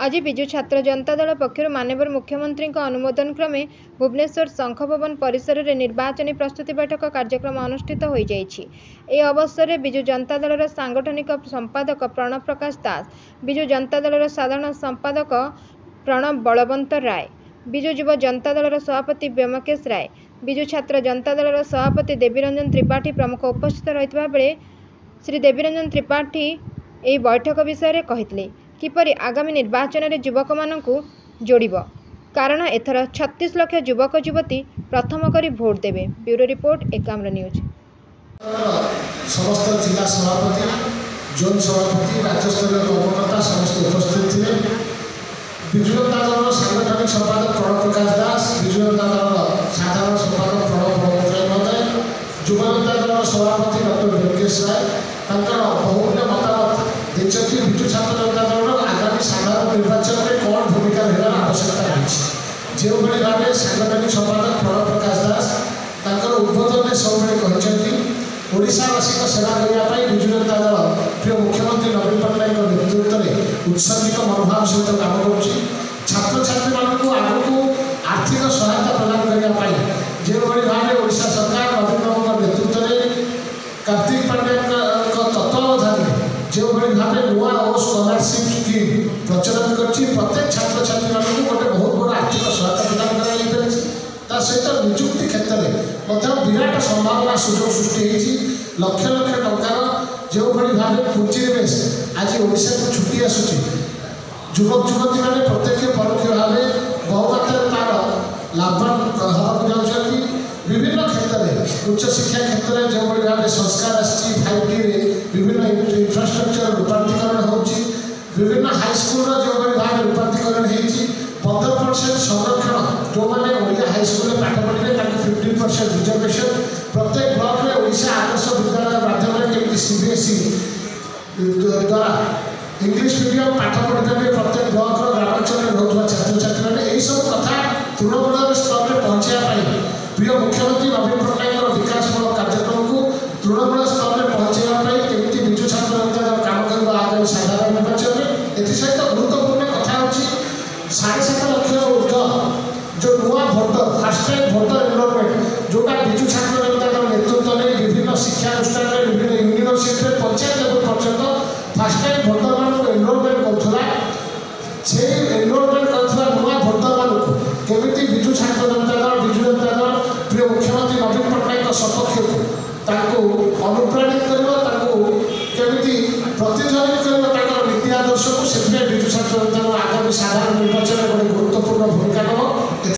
आज बिजु छात्र जनता दल पक्षर माननीय मुख्यमंत्री अनुमोदन क्रमे भुवनेश्वर शंख भवन परिसर में निर्वाचन प्रस्तुति बैठक कार्यक्रम अनुष्ठित हो जाइछि। ए अवसर में बिजु जनता दल सांगठनिक संपादक प्रणव प्रकाश दास, बिजु जनता दल साधारण संपादक प्रणव बलवंत राय, बिजु युव जनता दल सभापति व्योमकेश राय, बिजु छात्र जनता दल सभापति देवीरंजन त्रिपाठी प्रमुख उपस्थित रहितबा बेले श्री देवीरंजन त्रिपाठी ए बैठक विषय कहते किपरि आगामी निर्वाचन में युवक मानक जोड़ब, कारण एथर 36 लाख युवक युवती प्रथम करी भोट देवे। Bureau report Ekamra news. समस्त जिला सभापति, जोन सभापति, राज्यस्तरीय कर्मकर्ता समस्त उपस्थित थे। बिजु जनता दल सांगठनिक संपादक प्रणव प्रकाश दास, बिजु जनता दल साधारण संपादक प्रणव बलवंत राय, युव जनता दल सभापति डॉक्टर व्योमकेश राय बहुमूल्य मतामत देखते बिजु छात्र जनता दल आगामी साधारण निर्वाचन में कौन भूमिका रहा आवश्यकता रही। जो भाव सांगठनिक संपादक प्रणव प्रकाश दास उद्बोधन में सब ओडावासी सेवा करने बिजु जनता दल प्रिय मुख्यमंत्री नवीन पट्टनायक नेतृत्व में उत्सर्गित मनोभाव सहित काम कर छात्र छात्री मानक आगक आर्थिक सहायता प्रदान करने जो भाव ओडिशा सरकार नवीन बाबू नेतृत्व में कार्तिक पांडे तत्वावधान में जो भाव नुआ और स्कॉलरशिप स्कीम प्रचलन कर प्रत्येक छात्र छात्री मानक गोटे बहुत बड़ा आर्थिक सहायता प्रदान कर सहित निजुक्ति क्षेत्र में विराट संभावना सुजोग सृष्टि लक्ष लक्ष टंकार जो भाव पुंजीनिवेश आज ओडिशा को छुट्टी आसूँ युवक युवती मैंने प्रत्यक्ष परोक्ष भाव बहुमात्रा तार लाभवान हाँ जाऊँगी। विभिन्न क्षेत्र में उच्च शिक्षा क्षेत्र में जो भाव संस्कार आसी 5T विभिन्न इंफ्रास्ट्रक्चर रूपांतरण हो विभिन्न हाईस्कल जो भाव रूपांतरण हो 15% संरक्षण जो मैंने ओडिया हाईस्कल में पाठ पढ़े 15% रिजर्वेशन प्रत्येक ब्लॉक में ओडिशा आदर्श विद्यालय माध्यम केमी CBSE द्वारा इंग्लिश मीडियम पाठ पढ़ी प्रत्येक ब्लॉक ग्रामांचल में रोकवा छात्र छात्री मैंने यही सब कथा तृणमूल स्तर में पहुँचाई प्रिय मुख्यमंत्री नवीन पट्टनायक विकासमूलक कार्यक्रम को तृणमूल स्तर में पहुँचाई केमी बिजु छात्र जनता दल काम कर आगामी साधारण निर्वाचन में एसत गुरुत्वपूर्ण कथा हो 7.5 लाख ऊर्ध जो नुआ voter fast time voter enrolment जोटा बिजु छात्र जनता दल नेतृत्व में विभिन्न शिक्षानुष्ठान में विभिन्न यूनिवर्सिटी में पंचायत लेवल पर्यटन फास्ट टाइम भोटर मान एनरोलमेंट करूला से एनरोलमेंट कर नुआ भोटर मान केमी बिजु छात्र जनता दल बिजु जनता दल प्रिय मुख्यमंत्री नवीन पट्टनायक सपक्ष अनुप्राणित करमी प्रतिध्वनित कर नीति आदर्श को से बिजु छात्र जनता आगामी साधारण निर्वाचन में गोटे गुरुत्वपूर्ण